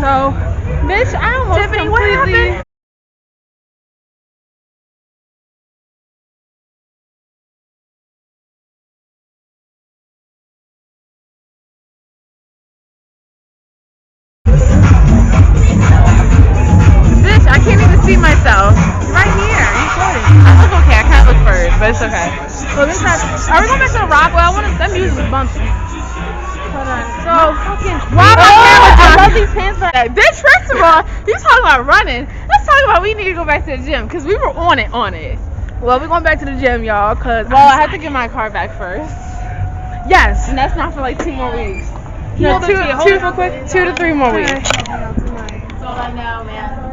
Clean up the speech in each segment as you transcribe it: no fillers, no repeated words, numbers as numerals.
So, bitch, I almost Tiffany, what completely. happened? Bitch, I can't even see myself. Right here. You recording? I look okay. I kind of look first, but it's okay. So this time, are we going back to the Rockwell? I want to. That music is bumping. Hold on. So, why my camera? I love these pants, but bitch. First of all, you talking about running? Let's talk about we need to go back to the gym because we were on it. Well, we're going back to the gym, y'all. Cause I have to get my car back first. Yes, and that's not for like 2 more weeks. No, hold it real quick. 2 to 3 more weeks. That's all I know, man.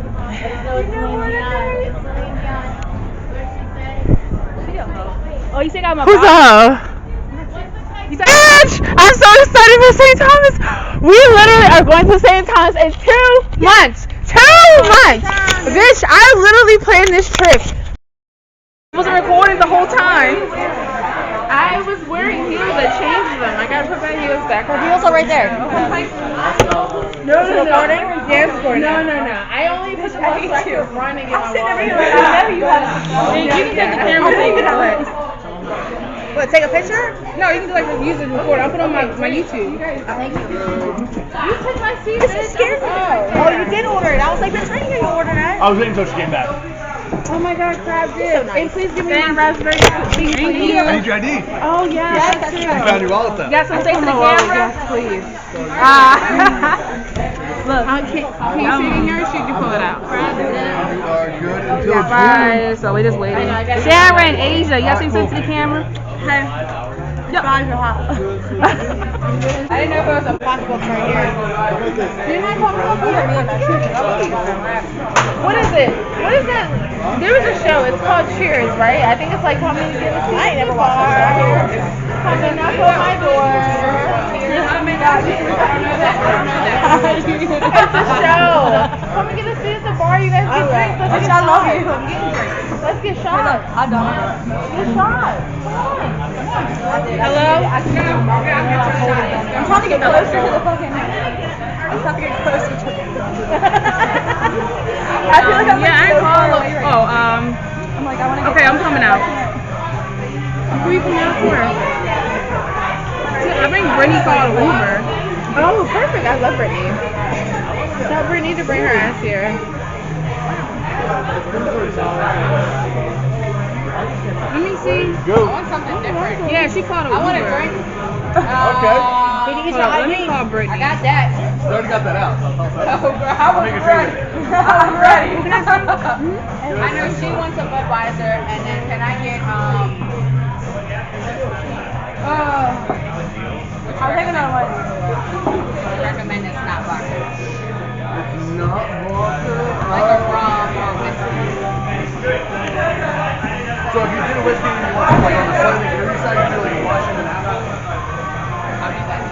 Oh, you think I'm a Who's hoe? up? Bitch! I'm so excited for St. Thomas. We literally are going to St. Thomas in 2 months. 2 months. Bitch, I literally planned this trip. I wasn't recording the whole time. I was wearing heels. I changed them. I gotta put my heels back. The heels are right there. No. Recording? Yes, recording. No. I only put them on so I could run and get my water. You can take the camera thing. What, take a picture? No, you can do like the music record. I'll put on my YouTube. Thank you. You took my seat. This is scary. Oh, you did order it. I was like, bitch, I didn't hear you order that. I was waiting until she came back. Oh my God, crab dip. So nice. And please give me my raspberry. Thank you. I need your ID. Oh yeah. Yes, You found your wallet though. You got some steak to the camera? Yes, please. Look. Can you see it in here or should you pull it out? We are good until June. Bye. So we just waiting. Sharon, Asia, you got some steak to the camera? Hey. Yep. I didn't know if it was a pocketbook right here. What is it? What is that? There was a show. It's called Cheers, right? I think it's like coming to get a seat. I ain't never watched that show. Come and knock on my door. It's a show. Come and get a seat at the bar. You guys get drinks. Let's get I love you. shots. Let's get shots. I don't. Get shots. Come on. Hello? I'm trying to get closer to the fucking. I'm trying to get closer to the. I feel like I'm Yeah, I follow. Oh, I'm like, I want to get. okay, I'm coming out. Who are you coming out for? I think Brittany called Uber. Oh, perfect. I love Brittany. Tell Brittany to bring her ass here. Let me see. Go. I want something different. Yeah, she called a Uber. I want a drink. Okay. Hold on, let me call Brittany. I got that. You already got that out. Oh, girl, I was Make a ready. I was ready. Hmm? I know she wants a Budweiser, and then can I get I'll take another one. I recommend it's not vodka. It's not vodka. Like a rum or whiskey. So if you did a whiskey and you want like on the slightly dirty side, you do like Washington apple. I'll do that.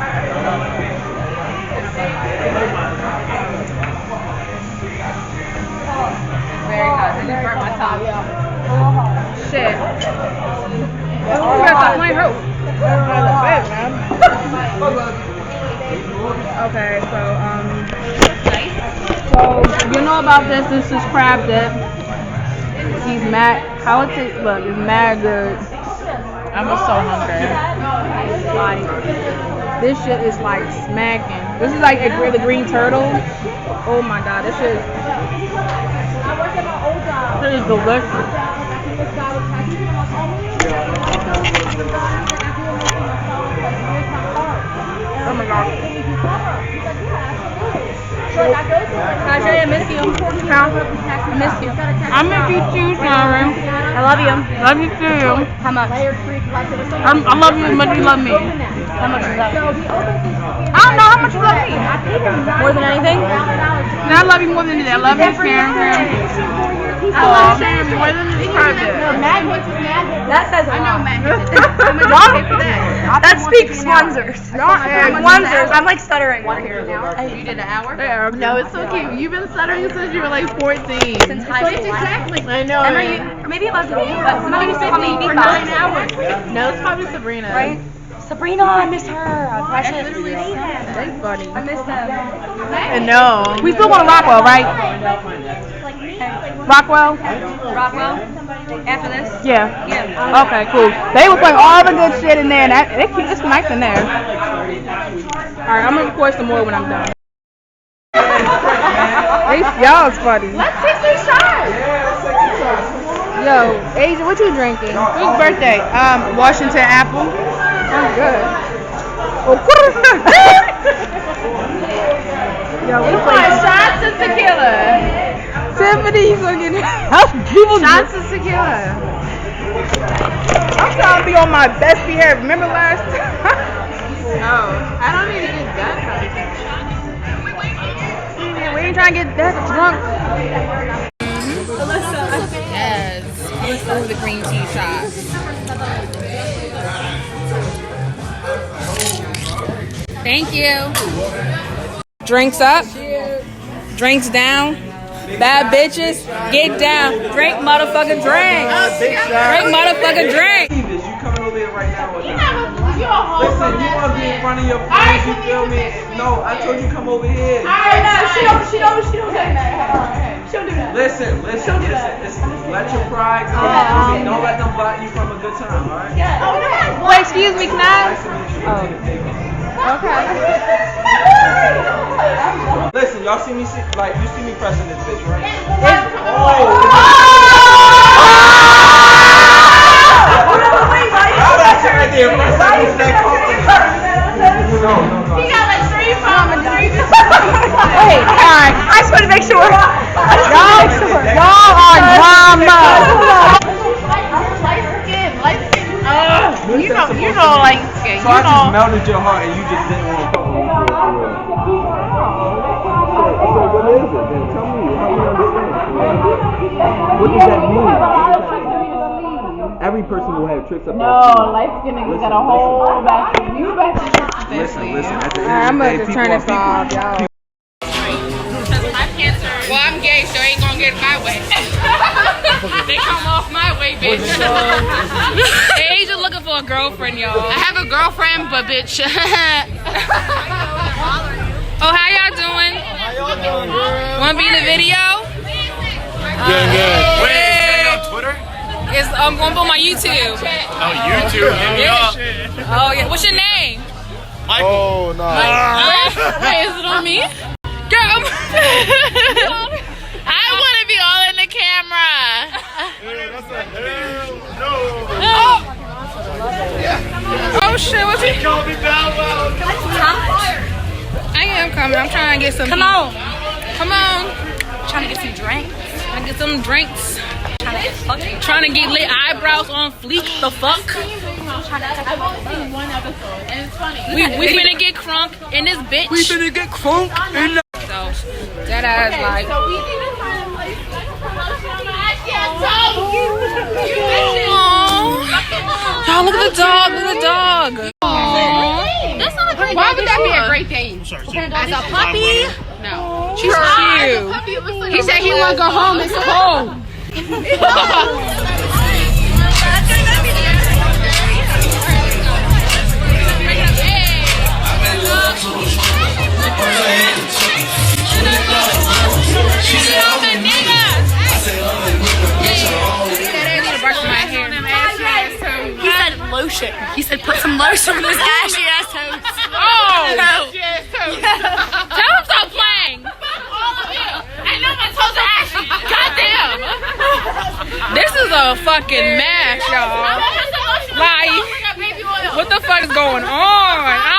Very nice. I just burnt my tongue. Shit. Oh, you got the plain rope. Okay, so you know about this. This is crab dip. He's mad. How it tastes? Look, it's mad good. I'm so hungry. Like this shit is like smacking. This is like the green turtle. Oh my God, this is delicious. Oh my God. Tajay, I miss you. I miss you. I miss you too, Sharon. I love you. Love you too. How much? I love you as much as you love me. How much is that? I don't know how much you love me. More than anything? No, I love you more than that. I love you, Sharon. I love Sharon more than this project. That says a lot. I know, man. How much did you pay for that? That speaks wonders. Wonders. I'm like stuttering over here. You did an hour? Yeah, no, it's so cute. You've been stuttering since you were like 14. Since high school. Exactly. I know. Emma, maybe it wasn't me, but somebody used to call me for Meatball. 9 hours. No, it's probably Sabrina. Right? Sabrina, I miss her. Precious. They funny. I miss them. I know. We still going to Rockwell, right? Rockwell? Rockwell? After this? Yeah. Yeah. Okay, cool. They were playing all the good shit in there, and it's nice in there. Alright, I'm gonna record some more when I'm done. Y'all's funny. Let's take some shots. Yo, Asia, what you drinking? Whose birthday? Washington Apple. I'm good. Yo, we Come on, shots of tequila. Tiffany's looking at people. Shots of tequila. I'm trying to be on my best behavior. Remember last time? Oh, I don't need to get that. We ain't trying to get that drunk. Yes. Oh, the green tea shots. Thank you. Drinks up. Drinks down. Bad bitches, get down. Drink motherfucking drink. Drink motherfucking drink. You coming over here right now? Listen, you want to be in front of your friends, you feel me? No, I told you come over here. Alright, no, she don't do that. She don't do that. Listen. Let your pride go. Don't let them block you from a good time, alright? Yeah. Oh, no. Wait, excuse me, can I? Nice to meet you. Okay. Listen, y'all see me, you see me pressing this bitch, right? He got like 3 from Wait, alright. I just want to make sure. Y'all are drama. You know, like skin. So I just melted your heart and you just didn't want to put me through it. So what is it then? Tell me, how you understand? What does that mean? Every person will have tricks up their sleeve. No, light skin niggas got a whole bathroom. You better Listen, at the end I'm of the about day, to turn this off, y'all. Well, I'm gay, so it ain't gonna get my way. They come off my way, bitch. Hey, just looking for a girlfriend, y'all. I have a girlfriend, but bitch. Oh, how y'all doing? Wanna be in the video? Good. Wait, is it on Twitter? I'm gonna put my YouTube. Oh, YouTube. Hit me up. Oh yeah, what's your name? Michael. Oh, no. Wait, is it on me? Girl, I want to be all in the camera. That's a hell no. Oh shit, what's it? Call me Bow Wow. I am coming. I'm trying to get some. Come on. I'm trying to get some drinks. Trying to get lit eyebrows on fleek. The fuck? I've only seen one episode, and it's funny. We finna get crunk in this bitch. We finna get crunk in the... So that ass like. So we need to find a place to promotion on the Y'all look at the dog. That's not a great Why would that be a great thing? As a puppy? No. She's cute. He said he want to go home. It's cold. Lotion. He said put some lotion on his ashy ass toes. Oh! No. Tell him stop playing. All of you. I know my toes are ashy. Goddamn. This is a fucking mess, y'all. Like, what the fuck is going on?